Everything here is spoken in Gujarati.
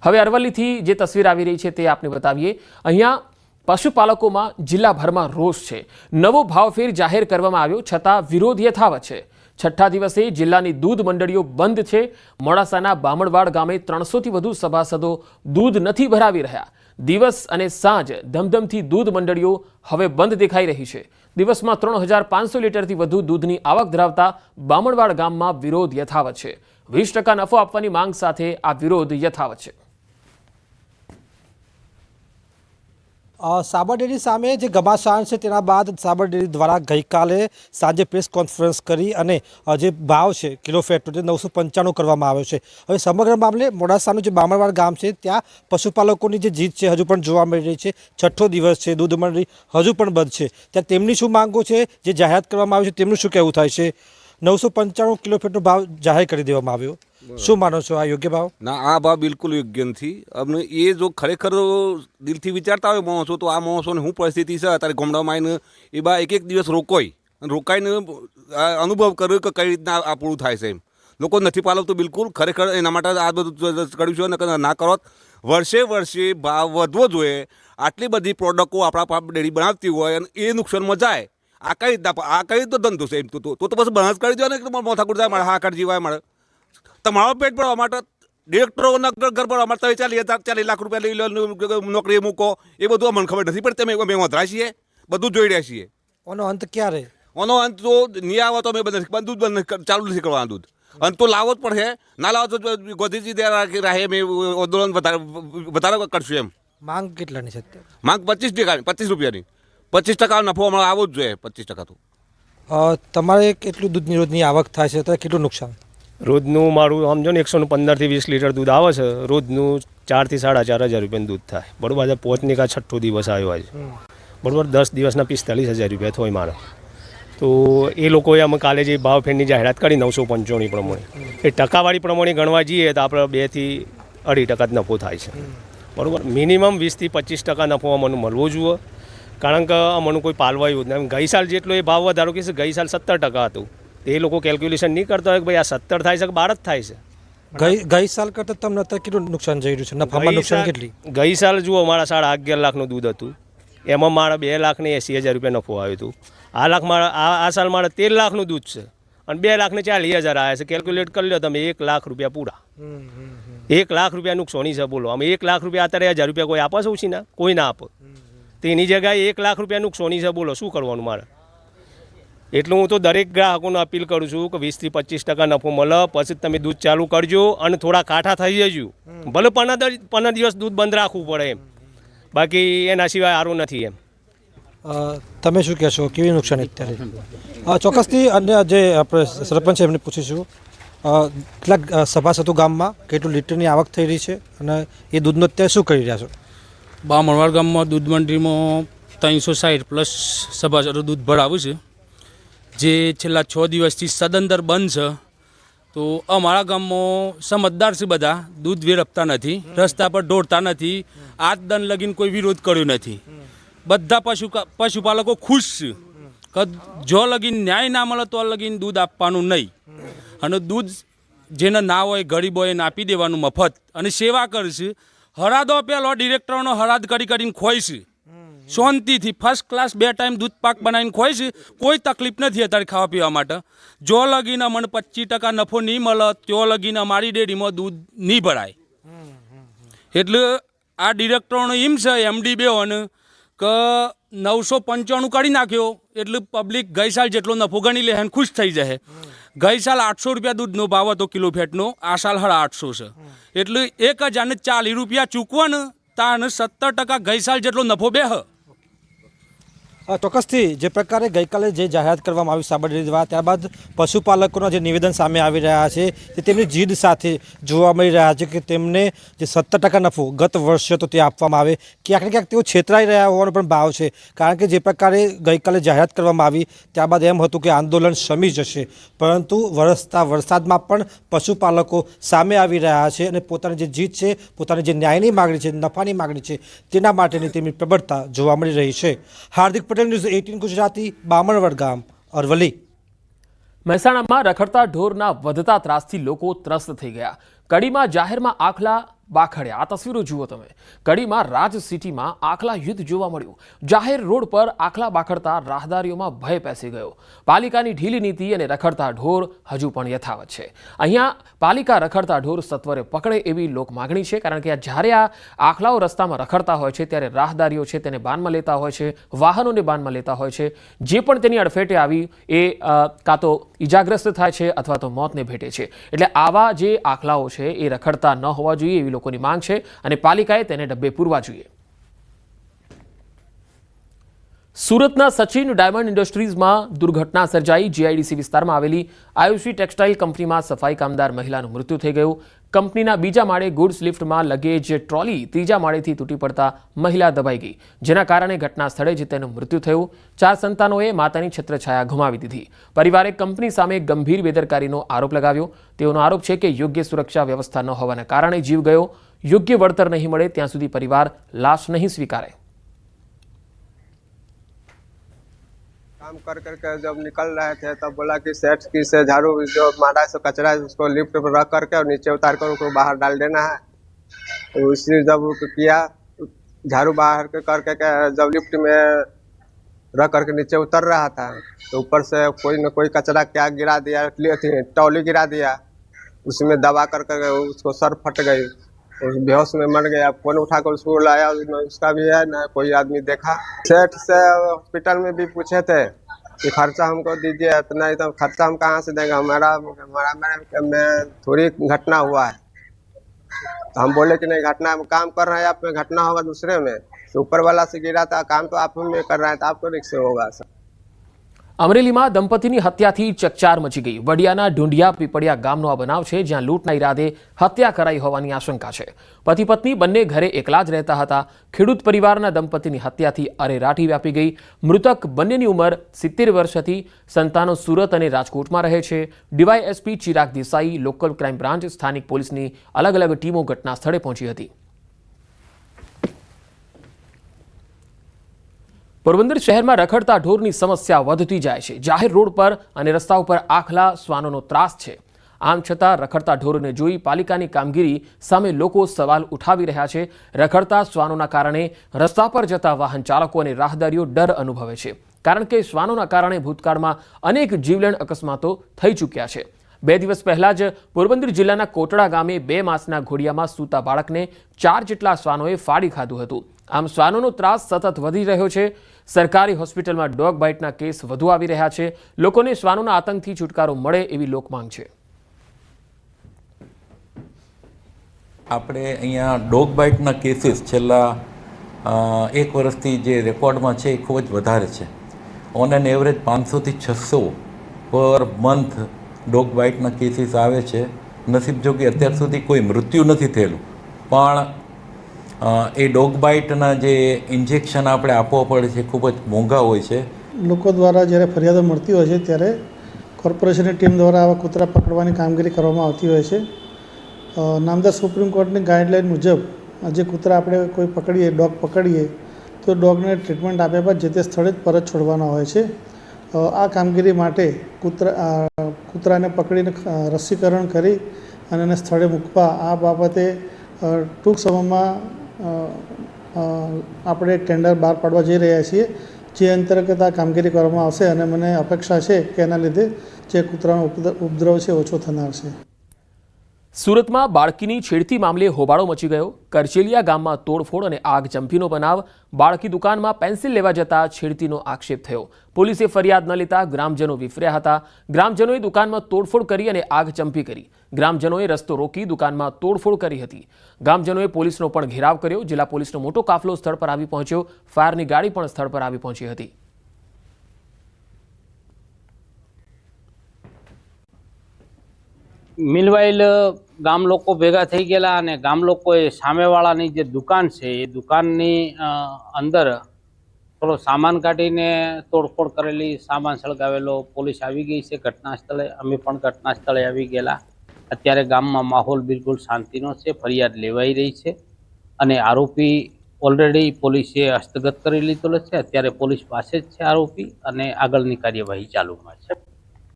હવે અરવલ્લીથી જે તસવીર આવી રહી છે તે આપને બતાવીએ। અહીંયા પશુપાલકોમાં જિલ્લાભરમાં રોષ છે। નવો ભાવફેર જાહેર કરવામાં આવ્યો છતાં વિરોધ યથાવત છે। છઠ્ઠા દિવસે જિલ્લાની દૂધ મંડળીઓ બંધ છે। મોડાસાના બામણવાડ ગામે 300થી વધુ સભાસદો દૂધ નથી ભરાવી રહ્યા। દિવસ અને સાંજ ધમધમથી દૂધ મંડળીઓ હવે બંધ દેખાઈ રહી છે। દિવસમાં 3500 લીટરથી વધુ દૂધની આવક ધરાવતા બામણવાડ ગામમાં વિરોધ યથાવત છે। 20% નફો આપવાની માંગ સાથે આ વિરોધ યથાવત છે। સાબર ડેરી સામે જે ઘમાસાણ છે તેના બાદ સાબર ડેરી દ્વારા ગઈકાલે સાંજે પ્રેસ કોન્ફરન્સ કરી અને જે ભાવ છે કિલો ફેટનો તે 995 કરવામાં આવ્યો છે। હવે સમગ્ર મામલે મોડાસાનું જે બામણવાડ ગામ છે ત્યાં પશુપાલકોની જે જીત છે હજુ પણ જોવા મળી રહી છે। છઠ્ઠો દિવસ છે, દૂધ મંડળી હજુ પણ બંધ છે। ત્યાં તેમની શું માંગો છે જે જાહેરાત કરવામાં આવી છે તેમનું શું કહેવું થાય છે? 995 કિલો ફેટનો ભાવ જાહેર કરી દેવામાં આવ્યો, શું માનો છો? આ યોગ્ય ભાવ? ના, આ ભાવ બિલકુલ યોગ્ય નથી। અમને એ જો ખરેખર દિલથી વિચારતા હોય માણસો તો આ માણસોને શું પરિસ્થિતિ છે અત્યારે ગામડામાં આવીને એ બા એક દિવસ રોકાઈને અનુભવ કર્યો કે કઈ રીતના આ પૂરું થાય છે। લોકો નથી પાલવતું બિલકુલ, ખરેખર એના માટે આ બધું કર્યું છે। ના કરો, વર્ષે ભાવ વધવો જોઈએ। આટલી બધી પ્રોડક્ટો આપણા ડેરી બનાવતી હોય અને એ નુકસાનમાં જાય, આ કઈ રીતનો ધંધો છે? એમ તો પછી બનાસ કરી દો ને, મોથાકૂટ જાય મારે, હાકર જીવાય મારે। તમારો પેટ ભરવા માટે ડિરેક્ટરોના ઘર ભરવા માટે 40 લાખ રૂપિયા લઈ લો, નોકરી મૂકો, એ બધું અમને ખબર નથી પડતી। અમે વધરા છીએ, બધું જોઈ રહ્યા છીએ। આનો અંત ક્યારે? આનો અંત તો નહીં આવે તો અમે બંધ ચાલુ નથી કરવાના દૂધ। અંત તો લાવવો જ પડશે, ના લાવો તો ગોધીજી રાહે અમે આંદોલન વધારે કરશું। એમ માંગ કેટલાની છે? માંગ 25 રૂપિયાની, 25% નફો હમણાં આવવો જ જોઈએ। 25% તો તમારે કેટલું દૂધની રોજની આવક થાય છે, ત્યારે કેટલું નુકસાન? રોજનું મારું સમજો ને 115થી 20 લીટર દૂધ આવે છે। રોજનું 4 થી 4.5 હજાર રૂપિયાનું દૂધ થાય, બરાબર। આજે પહોંચની કા છઠ્ઠો દિવસ આવ્યો આજે, બરાબર। 10 દિવસના 45,000 રૂપિયા થાય મારે। તો એ લોકોએ અમે કાલે જે ભાવ ફેરની જાહેરાત કરી 995 પ્રમાણે, એ ટકાવારી પ્રમાણે ગણવા જઈએ તો આપણે 2 થી 2.5% જ નફો થાય છે, બરાબર। મિનિમમ 20 થી 25% નફો અમને મળવો જોઈએ, કારણ કે અમને કોઈ પાલવાયું જ નહીં। ગઈ સાલ જેટલો એ ભાવ વધારો કે ગઈ સાલ 70% હતું, એ લોકો કેલ્ક્યુલેશન નહીં કરતા હોય કે ભાઈ આ 70 થાય છે કે 12 જ થાય છે। ગઈ સાલ કરતાં તમને અત્યારે કેટલું નુકસાન જઈ રહ્યું છે? નફામાં નુકસાન કેટલી? ગઈ સાલ જુઓ મારા 11.5 લાખનું દૂધ હતું, એમાં મારા 2,80,000 રૂપિયા નફો આવ્યો હતું। આ સાલ મારે 13 લાખનું દૂધ છે અને 2,40,000 આવ્યા છે। કેલ્ક્યુલેટ કરી લો તમે, 1 લાખ રૂપિયા પૂરા, 1 લાખ રૂપિયા નુકસાની છે। બોલો, અમે 1 લાખ રૂપિયા અત્યારે 1,000 રૂપિયા કોઈ આપે છે ઉછીના? કોઈ ના આપે। તેની જગ્યાએ 1 લાખ રૂપિયા નુકસાની છે। બોલો શું કરવાનું મારે? એટલે હું તો દરેક ગ્રાહકોને અપીલ કરું છું કે 20 થી 25% નફો મળે પછી તમે દૂધ ચાલુ કરજો અને થોડા કાઠા થઈ જજો। ભલે 15 દિવસ દૂધ બંધ રાખવું પડે એમ, બાકી એના સિવાય સારું નથી એમ। તમે શું કહેશો, કેવી નુકસાની અત્યારે? ચોક્કસથી અન્ય જે આપણે સરપંચ એમને પૂછીશું, કેટલાક સભાસદો ગામમાં કેટલું લીટરની આવક થઈ રહી છે અને એ દૂધનો અત્યારે શું કરી રહ્યા છો? બામણવાડ ગામમાં દૂધ મંડળીમાં 360 પ્લસ સભાસદો દૂધ ભરાવું છે, જે છેલ્લા 6 દિવસથી સદંતર બંધ છે। તો અમારા ગામમાં સમજદાર છે, બધા દૂધ વેરપતા નથી, રસ્તા પર દોડતા નથી, આજ દન લગીને કોઈ વિરોધ કર્યો નથી। બધા પશુપાલકો ખુશ છે કે જો લગીન ન્યાય ના મળે તો લગીન દૂધ આપવાનું નહીં, અને દૂધ જેને ના હોય ગરીબ હોય એને આપી દેવાનું મફત, અને સેવા કરશે। હરાદો પેલો ડિરેક્ટરનો હરાદ કરીને ખોઈશે શાંતિથી, ફર્સ્ટ ક્લાસ 2 ટાઈમ દૂધ પાક બનાવીને ખોઈશે। કોઈ તકલીફ નથી અત્યારે ખાવા પીવા માટે। જો લગીને મને 25% નફો નહીં મળે તો લગીને અમારી ડેરીમાં દૂધ નહીં ભરાય। એટલે આ ડિરેક્ટરોનો એમ છે, MD બેઓને કે 995 કાઢી નાખ્યો એટલે પબ્લિક ગઈ સાલ જેટલો નફો ગણી લે અને ખુશ થઈ જાય। ગઈ સાલ 800 રૂપિયા દૂધનો ભાવ હતો કિલો ફેટનો, આ સાલ 850 છે। એટલે 1,040 રૂપિયા ચૂકવો ને તાને 70% ગઈ સાલ જેટલો નફો બેહ। ચોક્કસથી જે પ્રકારે ગઈકાલે જે જાહેરાત કરવામાં આવી સાબર ડેરી દ્વારા, ત્યારબાદ પશુપાલકોના જે નિવેદન સામે આવી રહ્યા છે તે તેમની જીદ સાથે જોવા મળી રહ્યા છે કે તેમને જે 70% નફો ગત વર્ષે તો તે આપવામાં આવે, ક્યાંક ને ક્યાંક તેઓ છેતરાઈ રહ્યા હોવાનો પણ ભાવ છે। કારણ કે જે પ્રકારે ગઈકાલે જાહેરાત કરવામાં આવી ત્યારબાદ એમ હતું કે આંદોલન શમી જશે, પરંતુ વરસતા વરસાદમાં પણ પશુપાલકો સામે આવી રહ્યા છે અને પોતાની જે જીત છે, પોતાની જે ન્યાયની માગણી છે, નફાની માગણી છે, તેના માટેની તેમની પ્રબળતા જોવા મળી રહી છે। હાર્દિક પટેલ, ન્યૂઝ 18 ગુજરાતી, બામણવાડ ગામ, અરવલ્લી। મહેસાણામાં રખડતા ઢોરના વધતા ત્રાસથી લોકો ત્રસ્ત થઈ ગયા। કડીમાં જાહેરમાં આખલા બાખડ્યા। આ તસવીરો જુઓ તમે। કડીમાં રાજ સિટીમાં આખલા યુદ્ધ જોવા મળ્યું। જાહેર રોડ પર આખલા બાખડતા રાહદારીઓમાં ભય પેસી ગયો। પાલિકાની ઢીલી નીતિ અને રખડતા ઢોર હજુ પણ યથાવત છે। અહીંયા પાલિકા રખડતા ઢોર સત્વરે પકડે એવી લોક માગણી છે, કારણ કે જ્યારે આ આખલાઓ રસ્તામાં રખડતા હોય છે ત્યારે રાહદારીઓ છે તેને બાનમાં લેતા હોય છે, વાહનોને બાનમાં લેતા હોય છે। જે પણ તેની અડફેટે આવી એ કાં તો ઈજાગ્રસ્ત થાય છે અથવા તો મોતને ભેટે છે। એટલે આવા જે આખલાઓ છે એ રખડતા ન હોવા જોઈએ એવી લોકોની માંગ છે અને પાલિકાએ તેને ડબ્બે પૂરવા જોઈએ। સુરતના સચિન ડાયમંડ ઇન્ડસ્ટ્રીઝમાં દુર્ઘટના સર્જાઈ। જીઆઈડીસી વિસ્તારમાં આવેલી આયુષી ટેક્સટાઇલ કંપનીમાં સફાઈ કામદાર મહિલાનું મૃત્યુ થઈ ગયું। કંપનીના બીજા માળે ગુડ્સ લિફ્ટમાં લગેજ ટ્રોલી ત્રીજા માળેથી તૂટી પડતા મહિલા દબાઈ ગઈ, જેના કારણે ઘટના સ્થળે જ તેનું મૃત્યુ થયું। 4 સંતાનોએ માતાની છત્રછાયા ગુમાવી દીધી। પરિવારે કંપની સામે ગંભીર બેદરકારીનો આરોપ લગાવ્યો। તેઓનો આરોપ છે કે યોગ્ય સુરક્ષા વ્યવસ્થા ન હોવાના કારણે જીવ ગયો। યોગ્ય વળતર નહીં મળે ત્યાં સુધી પરિવાર લાશ નહીં સ્વીકારે। काम कर करके जब निकल रहे थे तब बोला कि सेठ की से झाड़ू जो मारा से कचरा है उसको लिफ्ट पर रख करके और नीचे उतार कर उनको बाहर डाल देना है। तो उसी जब किया झाड़ू बाहर करके जब लिफ्ट में रख करके नीचे उतर रहा था तो ऊपर से कोई न कोई कचरा क्या गिरा दिया, टौली गिरा दिया, उसमें दबा करके उसको सर फट गई, बेहोश में मर गया। फोन उठाकर उसको लाया, उसका भी है ना कोई आदमी देखा। सेठ से हॉस्पिटल में भी पूछे थे कि खर्चा हमको दीजिए, इतना ही तो खर्चा हम कहाँ से देंगे, हमारा में थोड़ी घटना हुआ है। तो हम बोले कि नहीं, घटना काम कर रहे हैं आप में, घटना होगा दूसरे में, तो ऊपर वाला से गिरा था, काम तो आप में कर रहे हैं तो आपको रिस्क से होगा सर। અમરેલીમાં દંપતીની હત્યાથી ચકચાર મચી ગઈ। વડિયાના ઢુંઢિયા પીપળિયા ગામનો આ બનાવ છે, જ્યાં લૂંટના ઈરાદે હત્યા કરાઈ હોવાની આશંકા છે। પતિ પત્ની બંને ઘરે એકલા જ રહેતા હતા। ખેડૂત પરિવારના દંપતીની હત્યાથી અરેરાટી વ્યાપી ગઈ। મૃતક બંનેની ઉંમર 70 વર્ષ હતી। સંતાનો સુરત અને રાજકોટમાં રહે છે। DYSP Chirag Desai, local crime branch, સ્થાનિક પોલીસની અલગ અલગ ટીમો ઘટના સ્થળે પહોંચી હતી। પોરબંદર શહેરમાં રખડતા ઢોરની સમસ્યા વધતી જાય છે। જાહેર રોડ પર અને રસ્તાઓ પર આખલા શ્વાનોનો ત્રાસ છે। આમ છતાં રખડતા ઢોરને જોઈ પાલિકાની કામગીરી સામે લોકો સવાલ ઉઠાવી રહ્યા છે। રખડતા શ્વાનોના કારણે રસ્તા પર જતા વાહન ચાલકો અને રાહદારીઓ ડર અનુભવે છે, કારણ કે શ્વાનોના કારણે ભૂતકાળમાં અનેક જીવલેણ અકસ્માતો થઈ ચૂક્યા છે। 2 દિવસ પહેલા જ પોરબંદર જિલ્લાના કોટડા ગામે 2 માસના ઘોડિયામાં સૂતા બાળકને 4 જેટલા શ્વાનોએ ફાડી ખાધું હતું। આમ શ્વાનોનો ત્રાસ સતત વધી રહ્યો છે। સરકારી હોસ્પિટલમાં ડોગ બાઇટના કેસ વધુ આવી રહ્યા છે। લોકોને શ્વાનોના આતંકથી છુટકારો મળે એવી લોકમાંગ છે। આપણે અહીંયા ડોગ બાઇટના કેસીસ છેલ્લા 1 વર્ષથી જે રેકોર્ડમાં છે એ ખૂબ જ વધારે છે। ઓન એન એવરેજ 500 થી 600 પર મંથ ડોગ બાઇટના કેસીસ આવે છે। નસીબ જો કે અત્યાર સુધી કોઈ મૃત્યુ નથી થયેલું, પણ એ ડોગ બાઇટના જે ઇન્જેક્શન આપણે આપવા પડે છે ખૂબ જ મોંઘા હોય છે। લોકો દ્વારા જ્યારે ફરિયાદો મળતી હોય છે ત્યારે કોર્પોરેશનની ટીમ દ્વારા આવા કૂતરા પકડવાની કામગીરી કરવામાં આવતી હોય છે। નામદાર સુપ્રીમ કોર્ટની ગાઈડલાઇન મુજબ જે કૂતરા આપણે કોઈ પકડીએ, ડોગ પકડીએ તો ડોગને ટ્રીટમેન્ટ આપ્યા બાદ જે તે સ્થળે જ પરત છોડવાના હોય છે। આ કામગીરી માટે કૂતરાને પકડીને રસીકરણ કરી અને એને સ્થળે મૂકવા આ બાબતે ટૂંક સમયમાં આપણે ટેન્ડર બહાર પાડવા જઈ રહ્યા છીએ, જે અંતર્ગત આ કામગીરી કરવામાં આવશે અને મને અપેક્ષા છે કે એના લીધે જે કૂતરાનો ઉપદ્રવ છે ઓછો થનાર છે। સુરતમાં બાળકીની છેડતી મામલે હોબાળો મચી ગયો। કરચેલિયા ગામમાં તોડફોડ અને આગચંપીનો બનાવ। બાળકી દુકાનમાં પેન્સિલ લેવા જતા છેડતીનો આક્ષેપ થયો। પોલીસે ફરિયાદ ન લેતા ગ્રામજનો વિફર્યા હતા। ગ્રામજનોએ દુકાનમાં તોડફોડ કરી અને આગચંપી કરી। ગ્રામજનોએ રસ્તો રોકી દુકાનમાં તોડફોડ કરી હતી। ગ્રામજનોએ પોલીસનો પણ ઘેરાવ કર્યો। જિલ્લા પોલીસનો મોટો કાફલો સ્થળ પર આવી પહોંચ્યો। ફાયરની ગાડી પણ સ્થળ પર આવી પહોંચી હતી। મિલવાઇલ ગામ લોકો ભેગા થઈ ગયેલા અને ગામ લોકોએ સામેવાળાની જે દુકાન છે એ દુકાનની અંદર થોડો સામાન કાઢીને તોડફોડ કરેલી, સામાન સળગાવેલો। પોલીસ આવી ગઈ છે ઘટના સ્થળે, અમે પણ ઘટના સ્થળે આવી ગયેલા। અત્યારે ગામમાં માહોલ બિલકુલ શાંતિનો છે। ફરિયાદ લેવાઈ રહી છે અને આરોપી ઓલરેડી પોલીસે હસ્તગત કરી લીધેલો છે। અત્યારે પોલીસ પાસે જ છે આરોપી અને આગળની કાર્યવાહી ચાલુમાં છે।